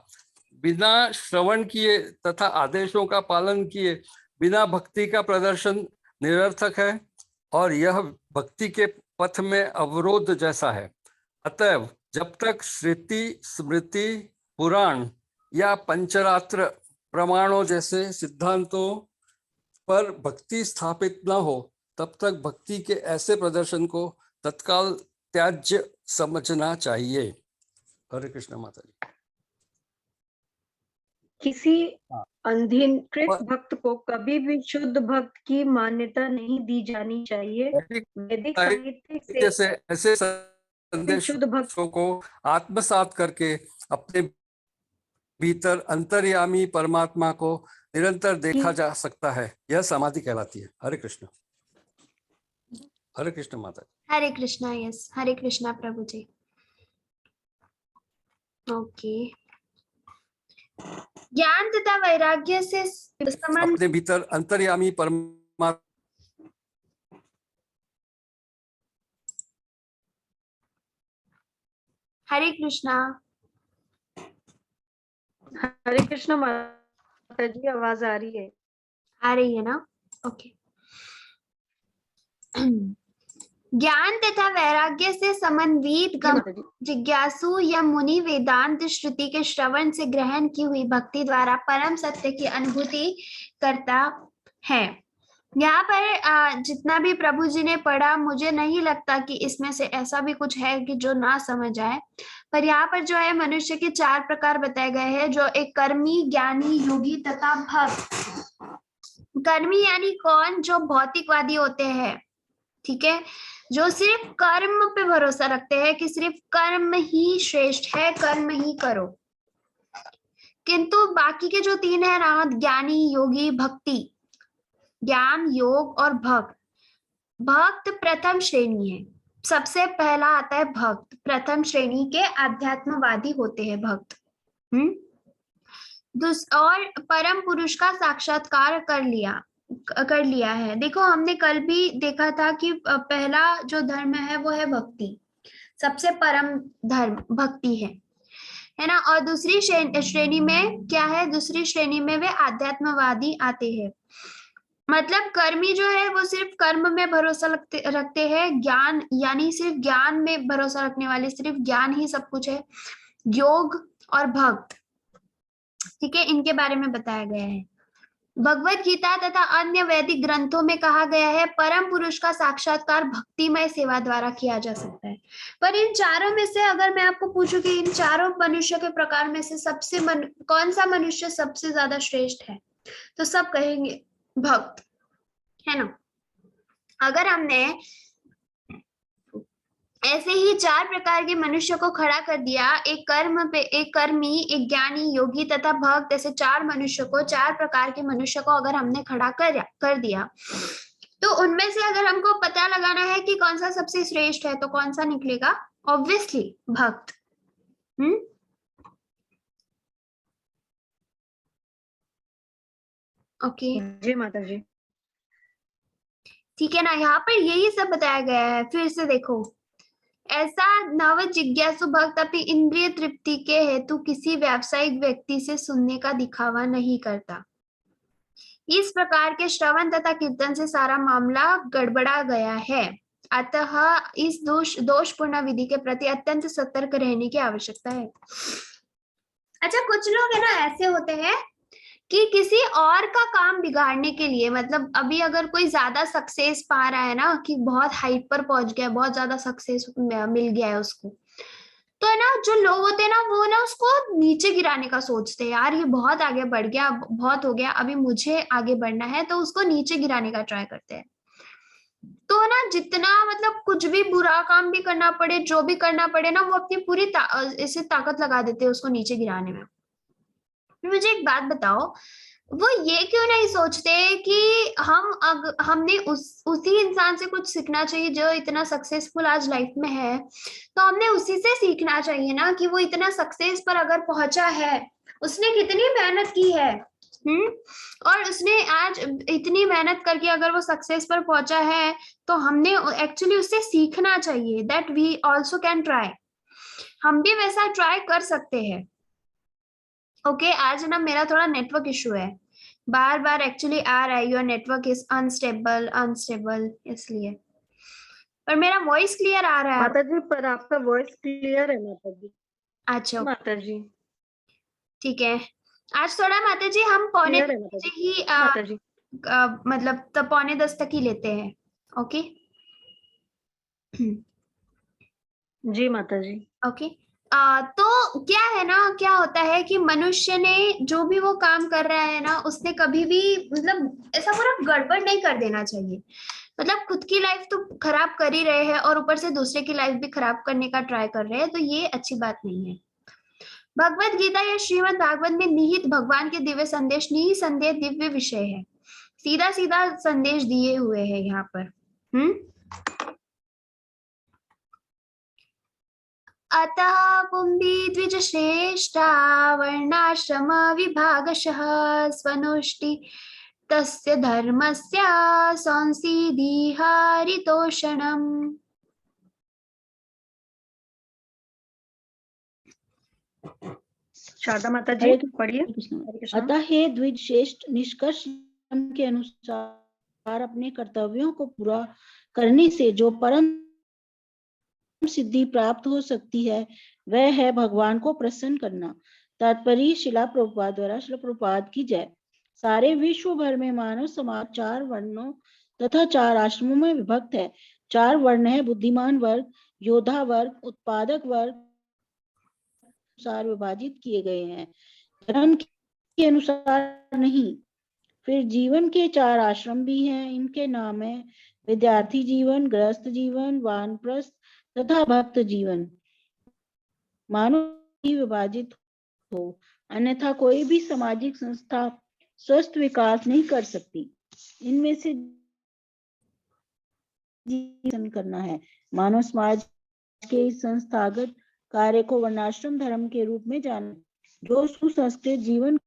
बिना श्रवण किए तथा आदेशों का पालन किए बिना भक्ति का प्रदर्शन निरर्थक है और यह भक्ति के पथ में अवरोध जैसा है। अतएव जब तक श्रुति स्मृति पुराण या पंचरात्र प्रमाणों जैसे सिद्धांतों पर भक्ति स्थापित न हो, तब तक भक्ति के ऐसे प्रदर्शन को तत्काल त्याज्य समझना चाहिए। हरे कृष्ण माता जी। किसी अंधीकृत भक्त को कभी भी शुद्ध भक्त की मान्यता नहीं दी जानी चाहिए। वैदिक साहित्य से ऐसे संदेशों को आत्मसात करके अपने भीतर अंतर्यामी परमात्मा को निरंतर देखा जा सकता है। यह समाधि कहलाती है। हरे कृष्ण। हरे कृष्ण माता जी। हरे कृष्णा। यस, हरे कृष्णा प्रभु जी। ओके। ज्ञान तथा वैराग्य से संबंध अपने भीतर अंतर्यामी परमात्मा। हरे कृष्णा। हरे कृष्ण माता जी, आवाज आ रही है? आ रही है ना? ओके। ज्ञान तथा वैराग्य से समन्वित जिज्ञासु या मुनि वेदांत श्रुति के श्रवण से ग्रहण की हुई भक्ति द्वारा परम सत्य की अनुभूति करता है। यहाँ पर जितना भी प्रभु जी ने पढ़ा, मुझे नहीं लगता कि इसमें से ऐसा भी कुछ है कि जो ना समझ आए। पर यहाँ पर जो है मनुष्य के 4 प्रकार बताए गए हैं, जो एक कर्मी, ज्ञानी, योगी तथा भक्त। कर्मी यानी कौन? जो भौतिकवादी होते हैं, ठीक है, जो सिर्फ कर्म पे भरोसा रखते हैं कि सिर्फ कर्म ही श्रेष्ठ है, कर्म ही करो। किंतु बाकी के जो 3 है ना, ज्ञानी, योगी, भक्ति, ज्ञान, योग और भक्त। भक्त प्रथम श्रेणी है। सबसे पहला आता है भक्त। प्रथम श्रेणी के आध्यात्मवादी होते हैं भक्त। और परम पुरुष का साक्षात्कार कर लिया है। देखो, हमने कल भी देखा था कि पहला जो धर्म है वो है भक्ति। सबसे परम धर्म भक्ति है ना। और दूसरी श्रेणी में क्या है, दूसरी श्रेणी में वे आध्यात्मवादी आते हैं। मतलब कर्मी जो है वो सिर्फ कर्म में भरोसा रखते हैं, ज्ञान यानी सिर्फ ज्ञान में भरोसा रखने वाले, सिर्फ ज्ञान ही सब कुछ है। योग और भक्त, ठीक है, इनके बारे में बताया गया है। भगवत गीता तथा अन्य वैदिक ग्रंथों में कहा गया है परम पुरुष का साक्षात्कार भक्तिमय सेवा द्वारा किया जा सकता है। पर इन चारों में से अगर मैं आपको पूछूं कि इन चारों मनुष्य के प्रकार में से सबसे कौन सा मनुष्य सबसे ज्यादा श्रेष्ठ है, तो सब कहेंगे भक्त, है ना। अगर हमने ऐसे ही 4 प्रकार के मनुष्य को खड़ा कर दिया, एक कर्मी, एक ज्ञानी, योगी तथा भक्त, ऐसे 4 मनुष्य को, 4 प्रकार के मनुष्य को अगर हमने खड़ा कर दिया, तो उनमें से अगर हमको पता लगाना है कि कौन सा सबसे श्रेष्ठ है, तो कौन सा निकलेगा? ऑब्वियसली भक्त। ओके जी माता जी, ठीक है ना। यहाँ पर यही सब बताया गया है। फिर से देखो, ऐसा नव जिज्ञासु भक्त अपनी इंद्रिय तृप्ति के हेतु किसी व्यावसायिक व्यक्ति से सुनने का दिखावा नहीं करता। इस प्रकार के श्रवण तथा कीर्तन से सारा मामला गड़बड़ा गया है। अतः इस दोषपूर्ण विधि के प्रति अत्यंत सतर्क रहने की आवश्यकता है। अच्छा, कुछ लोग है ना ऐसे होते हैं कि किसी और का काम बिगाड़ने के लिए, मतलब अभी अगर कोई ज्यादा सक्सेस पा रहा है ना, कि बहुत हाइट पर पहुंच गया, बहुत ज्यादा सक्सेस मिल गया है उसको, तो है ना जो लोग होते हैं ना वो ना उसको नीचे गिराने का सोचते हैं। यार ये बहुत आगे बढ़ गया, बहुत हो गया, अभी मुझे आगे बढ़ना है, तो उसको नीचे गिराने का ट्राई करते हैं। तो ना जितना मतलब कुछ भी बुरा काम भी करना पड़े, जो भी करना पड़े ना, वो अपनी पूरी ऐसे ताकत लगा देते हैं उसको नीचे गिराने में। मुझे एक बात बताओ, वो ये क्यों नहीं सोचते कि हमने उसी इंसान से कुछ सीखना चाहिए जो इतना सक्सेसफुल आज लाइफ में है, तो हमने उसी से सीखना चाहिए ना कि वो इतना सक्सेस पर अगर पहुंचा है, उसने कितनी मेहनत की है। और उसने आज इतनी मेहनत करके अगर वो सक्सेस पर पहुंचा है, तो हमने एक्चुअली उससे सीखना चाहिए, that we also can try, हम भी वैसा ट्राई कर सकते हैं। ओके आज ना मेरा थोड़ा नेटवर्क इशू है, बार बार एक्चुअली आ रहा है, योर नेटवर्क इज अनस्टेबल, इसलिए। पर मेरा वॉइस क्लियर आ रहा है माता जी, पर आपका वॉइस क्लियर है माता जी। अच्छा माता जी ठीक है। आज थोड़ा माता जी हम पौने क्लियर है माता जी। ही माता जी मतलब तब 9:45 तक ही लेते हैं। ओके जी माता जी। ओके तो क्या है ना, क्या होता है कि मनुष्य ने जो भी वो काम कर रहा है ना, उसने कभी भी मतलब ऐसा पूरा गड़बड़ नहीं कर देना चाहिए। मतलब खुद की लाइफ तो खराब कर ही रहे हैं और ऊपर से दूसरे की लाइफ भी खराब करने का ट्राई कर रहे हैं, तो ये अच्छी बात नहीं है। भगवत गीता या श्रीमद् भागवत में निहित भगवान के दिव्य संदेश निसंदेह दिव्य विषय है, सीधा सीधा संदेश दिए हुए हैं यहाँ पर। अतः पुंभी द्विज श्रेष्ठा वर्णाश्रम विभागशः स्वनुष्टि तस्य धर्मस्य संसीदिहारितोषणम्। शारदा माता जी पढ़िए। अतः हे द्विज श्रेष्ठ, निष्कर्ष के अनुसार अपने कर्तव्यों को पूरा करने से जो परम सिद्धि प्राप्त हो सकती है वह है भगवान को प्रसन्न करना। तात्पर्य शिला प्रभुपाद द्वारा शिला प्रभुपाद की जय। सारे विश्व भर में मानव समाज 4 वर्णों तथा 4 आश्रमों में विभक्त है। 4 वर्ण है बुद्धिमान वर्ग, योद्धा वर्ग, उत्पादक वर्ग अनुसार विभाजित किए गए हैं, धर्म के अनुसार नहीं। फिर जीवन के 4 आश्रम भी हैं, इनके नाम है विद्यार्थी जीवन, गृहस्थ जीवन, वानप्रस्थ तथा भक्त जीवन। मानव विभाजित हो, अन्यथा कोई भी सामाजिक संस्था स्वस्थ विकास नहीं कर सकती। इनमें से जीवन करना है। मानव समाज के इस संस्थागत कार्य को वर्णाश्रम धर्म के रूप में जाना, जो सुसंस्कृत जीवन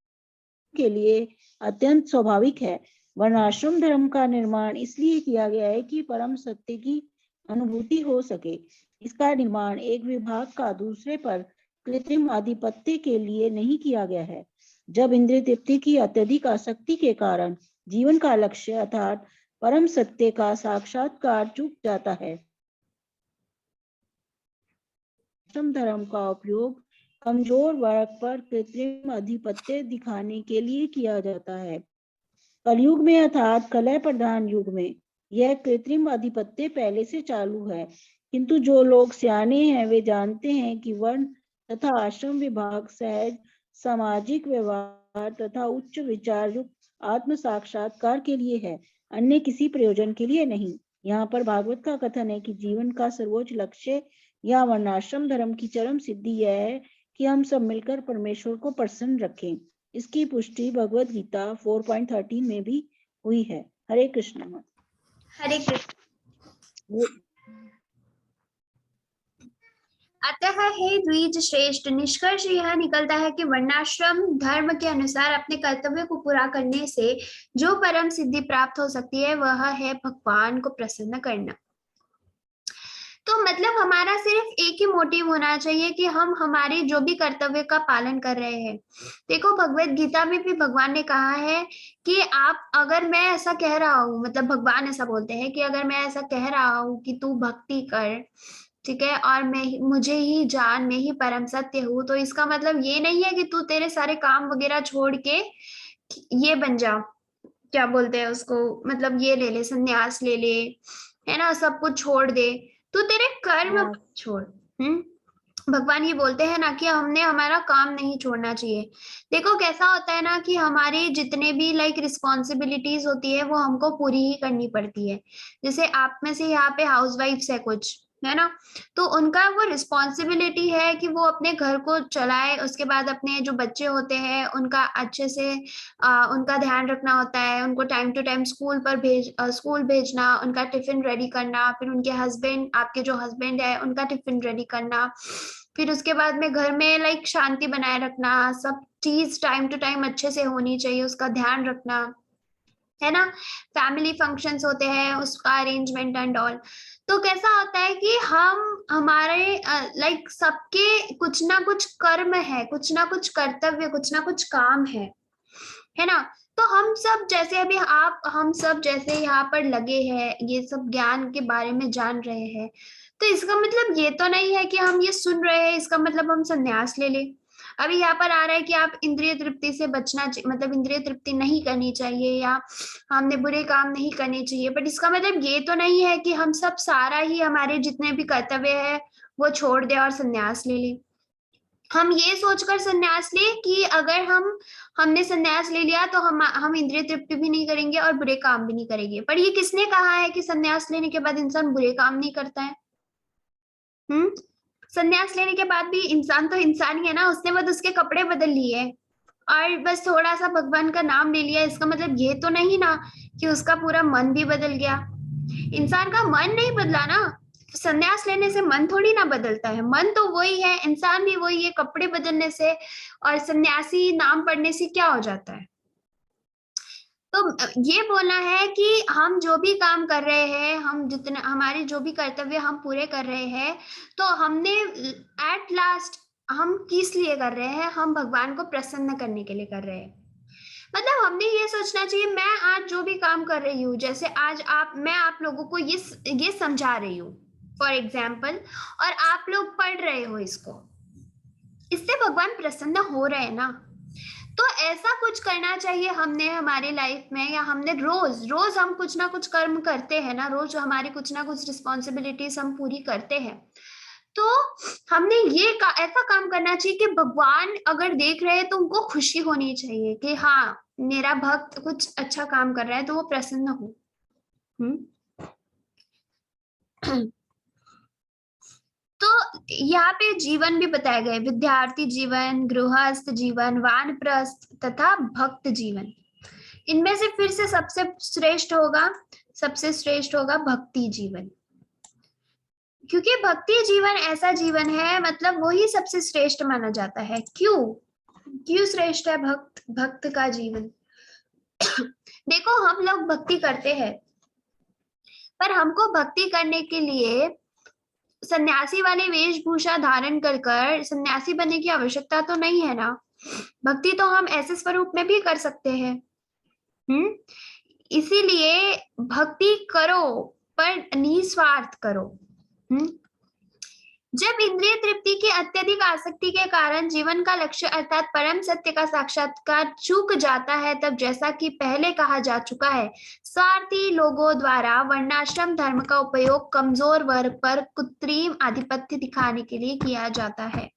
के लिए अत्यंत स्वाभाविक है। वर्णाश्रम धर्म का निर्माण इसलिए किया गया है कि परम सत्य की अनुभूति हो सके। इसका निर्माण एक विभाग का दूसरे पर कृत्रिम आधिपत्य के लिए नहीं किया गया है। जब इंद्रिय तृप्ति की अत्यधिक आसक्ति के कारण जीवन का लक्ष्य अर्थात परम सत्य का साक्षात्कार चूक जाता है, आश्रम धर्म का उपयोग कमजोर वर्ग पर कृत्रिम आधिपत्य दिखाने के लिए किया जाता है। कलयुग में अर्थात कलह प्रधान युग में यह कृत्रिम आधिपत्य पहले से चालू है, किंतु जो लोग सियाने हैं वे जानते हैं कि वर्ण तथा आश्रम विभाग सहज सामाजिक व्यवहार तथा उच्च विचार युक्त आत्म साक्षात्कार के लिए है, अन्य किसी प्रयोजन के लिए नहीं। यहाँ पर भागवत का कथन है कि जीवन का सर्वोच्च लक्ष्य या वर्णाश्रम धर्म की चरम सिद्धि यह है कि हम सब मिलकर परमेश्वर को प्रसन्न रखें। इसकी पुष्टि भगवत गीता 4.13 में भी हुई है। हरे कृष्ण। हरे कृष्ण। अतः हे द्विज श्रेष्ठ, निष्कर्ष यह निकलता है कि वर्णाश्रम धर्म के अनुसार अपने कर्तव्य को पूरा करने से जो परम सिद्धि प्राप्त हो सकती है वह है भगवान को प्रसन्न करना। तो मतलब हमारा सिर्फ एक ही मोटिव होना चाहिए कि हम हमारे जो भी कर्तव्य का पालन कर रहे हैं। देखो भगवत गीता में भी भगवान ने कहा है कि आप, अगर मैं ऐसा कह रहा हूँ, मतलब भगवान ऐसा बोलते हैं कि अगर मैं ऐसा कह रहा हूँ कि तू भक्ति कर, ठीक है, और मुझे ही जान, मैं ही परम सत्य हूँ, तो इसका मतलब ये नहीं है कि तू तेरे सारे काम वगैरह छोड़ के ये बन जा, क्या बोलते हैं उसको, मतलब ये ले ले, संन्यास ले ले, है ना, सब कुछ छोड़ दे, तो तेरे कर्म छोड़। भगवान ये बोलते हैं ना कि हमने हमारा काम नहीं छोड़ना चाहिए। देखो कैसा होता है ना कि हमारे जितने भी रिस्पॉन्सिबिलिटीज होती है वो हमको पूरी ही करनी पड़ती है। जैसे आप में से यहाँ पे हाउसवाइफ्स है कुछ, है ना, तो उनका वो रिस्पॉन्सिबिलिटी है कि वो अपने घर को चलाए, उसके बाद अपने जो बच्चे होते हैं उनका अच्छे से उनका ध्यान रखना होता है, उनको टाइम टू टाइम स्कूल भेजना, उनका टिफिन रेडी करना, फिर उनके हस्बैंड, आपके जो हस्बैंड है उनका टिफिन रेडी करना, फिर उसके बाद में घर में शांति बनाए रखना, सब चीज टाइम टू टाइम अच्छे से होनी चाहिए, उसका ध्यान रखना, है ना, फैमिली फंक्शंस होते हैं उसका अरेंजमेंट एंड ऑल। तो कैसा होता है कि हम हमारे सबके कुछ ना कुछ कर्म है, कुछ ना कुछ कर्तव्य, कुछ ना कुछ काम है ना। तो हम सब जैसे अभी हम सब जैसे यहाँ पर लगे हैं, ये सब ज्ञान के बारे में जान रहे हैं, तो इसका मतलब ये तो नहीं है कि हम ये सुन रहे हैं इसका मतलब हम संन्यास ले ले। अभी यहाँ पर आ रहा है कि आप इंद्रिय तृप्ति से बचना, मतलब इंद्रिय तृप्ति नहीं करनी चाहिए या हमने बुरे काम नहीं करने चाहिए, बट इसका मतलब ये तो नहीं है कि हम सब सारा ही हमारे जितने भी कर्तव्य है वो छोड़ दे और संन्यास ले ले। हम ये सोचकर संन्यास ले कि अगर हमने संन्यास ले लिया तो हम इंद्रिय तृप्ति भी नहीं करेंगे और बुरे काम भी नहीं करेंगे। पर ये किसने कहा है कि संन्यास लेने के बाद इंसान बुरे काम नहीं करता है? संन्यास लेने के बाद भी इंसान तो इंसान ही है ना, उसने बस उसके कपड़े बदल लिए और बस थोड़ा सा भगवान का नाम ले लिया, इसका मतलब ये तो नहीं ना कि उसका पूरा मन भी बदल गया। इंसान का मन नहीं बदला ना, संन्यास लेने से मन थोड़ी ना बदलता है, मन तो वही है, इंसान भी वही है, कपड़े बदलने से और सन्यासी नाम पढ़ने से क्या हो जाता है। तो ये बोलना है कि हम जो भी काम कर रहे हैं, हम जितना हमारे जो भी कर्तव्य हम पूरे कर रहे हैं, तो हमने एट लास्ट हम किस लिए कर रहे हैं, हम भगवान को प्रसन्न करने के लिए कर रहे हैं। मतलब हमने ये सोचना चाहिए, मैं आज जो भी काम कर रही हूँ, जैसे आज मैं आप लोगों को ये समझा रही हूँ फॉर एग्जाम्पल, और आप लोग पढ़ रहे हो इसको, इससे भगवान प्रसन्न हो रहे हैं ना। तो ऐसा कुछ करना चाहिए हमने हमारे लाइफ में, या हमने रोज हम कुछ ना कुछ कर्म करते हैं ना, रोज हमारी कुछ ना कुछ रिस्पॉन्सिबिलिटीज हम पूरी करते हैं, तो हमने ऐसा काम करना चाहिए कि भगवान अगर देख रहे हैं तो उनको खुशी होनी चाहिए कि हाँ मेरा भक्त कुछ अच्छा काम कर रहा है, तो वो प्रसन्न हो। तो यहाँ पे जीवन भी बताए गए, विद्यार्थी जीवन, गृहस्थ जीवन, वानप्रस्थ तथा भक्त जीवन। इनमें से फिर से सबसे श्रेष्ठ होगा भक्ति जीवन, क्योंकि भक्ति जीवन ऐसा जीवन है, मतलब वही सबसे श्रेष्ठ माना जाता है। क्यों श्रेष्ठ है भक्त का जीवन? देखो हम लोग भक्ति करते हैं, पर हमको भक्ति करने के लिए सन्यासी वाले वेशभूषा धारण कर सन्यासी बनने की आवश्यकता तो नहीं है ना। भक्ति तो हम ऐसे स्वरूप में भी कर सकते हैं। इसीलिए भक्ति करो पर निस्वार्थ करो। जब इंद्रिय तृप्ति की अत्यधिक आसक्ति के कारण जीवन का लक्ष्य अर्थात परम सत्य का साक्षात्कार चूक जाता है, तब जैसा कि पहले कहा जा चुका है, स्वार्थी लोगों द्वारा वर्णाश्रम धर्म का उपयोग कमजोर वर्ग पर कृत्रिम आधिपत्य दिखाने के लिए किया जाता है।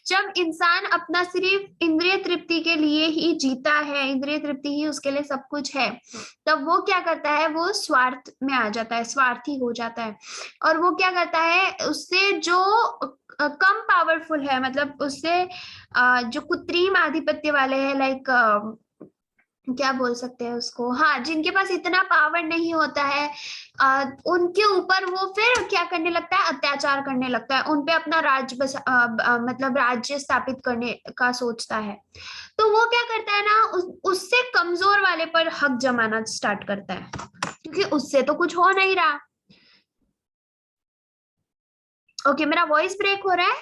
जब इंसान अपना सिर्फ इंद्रिय तृप्ति के लिए ही जीता है, इंद्रिय तृप्ति ही उसके लिए सब कुछ है, तब वो क्या करता है, वो स्वार्थ में आ जाता है, स्वार्थी हो जाता है। और वो क्या करता है, उससे जो कम पावरफुल है, मतलब उससे जो कृत्रिम आधिपत्य वाले हैं, लाइक क्या बोल सकते हैं उसको, हाँ, जिनके पास इतना पावर नहीं होता है, उनके ऊपर वो फिर क्या करने लगता है, अत्याचार करने लगता है, उनपे अपना मतलब राज्य स्थापित करने का सोचता है। तो वो क्या करता है ना, उससे कमजोर वाले पर हक जमाना स्टार्ट करता है, क्योंकि उससे तो कुछ हो नहीं रहा। ओके, मेरा वॉइस ब्रेक हो रहा है?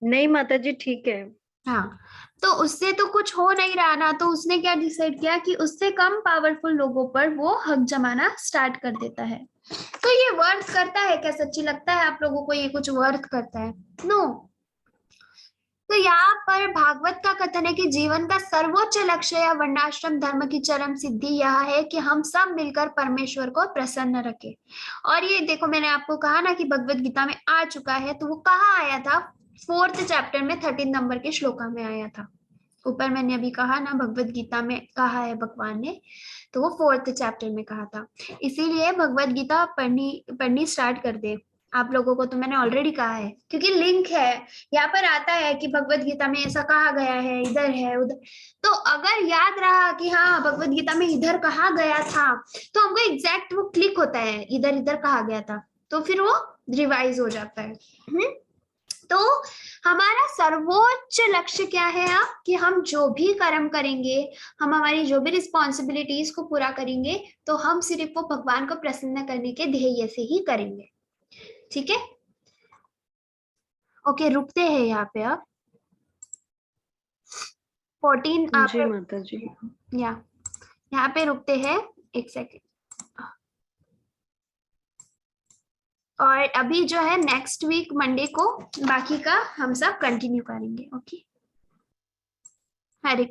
नहीं माता जी, ठीक है। हाँ, तो उससे तो कुछ हो नहीं रहा ना, तो उसने क्या डिसाइड किया कि उससे कम पावरफुल लोगों पर वो हक जमाना स्टार्ट कर देता है। तो ये वर्थ करता है क्या? सच्ची लगता है आप लोगों को ये कुछ वर्थ करता है? नो। तो यहाँ पर भागवत का कथन है कि जीवन का सर्वोच्च लक्ष्य या वर्णाश्रम धर्म की चरम सिद्धि यह है कि हम सब मिलकर परमेश्वर को प्रसन्न रखें। और ये देखो, मैंने आपको कहा ना कि भगवत गीता में आ चुका है, तो वो कहाँ आया था? 4th चैप्टर में 13 नंबर के श्लोका में आया था। ऊपर मैंने अभी कहा ना, भगवत गीता में कहा है भगवान ने, तो वो 4th चैप्टर में कहा था। इसीलिए भगवत गीता पढ़नी स्टार्ट कर दे। आप लोगों को तो मैंने ऑलरेडी कहा है, क्योंकि लिंक है, यहाँ पर आता है कि भगवत गीता में ऐसा कहा गया है, इधर है उधर। तो अगर याद रहा कि हाँ भगवत गीता में इधर कहा गया था, तो हमको एग्जैक्ट वो क्लिक होता है, इधर इधर कहा गया था, तो फिर वो रिवाइज हो जाता है। तो हमारा सर्वोच्च लक्ष्य क्या है अब, कि हम जो भी कर्म करेंगे, हम हमारी जो भी रिस्पॉन्सिबिलिटीज को पूरा करेंगे, तो हम सिर्फ वो भगवान को प्रसन्न करने के ध्येय से ही करेंगे। ठीक है? ओके, रुकते हैं यहाँ पे अब 14 जी माता जी, यहाँ पे रुकते हैं 1 सेकेंड। और अभी जो है नेक्स्ट वीक मंडे को बाकी का हम सब कंटिन्यू करेंगे। ओके, हरे कृष्ण।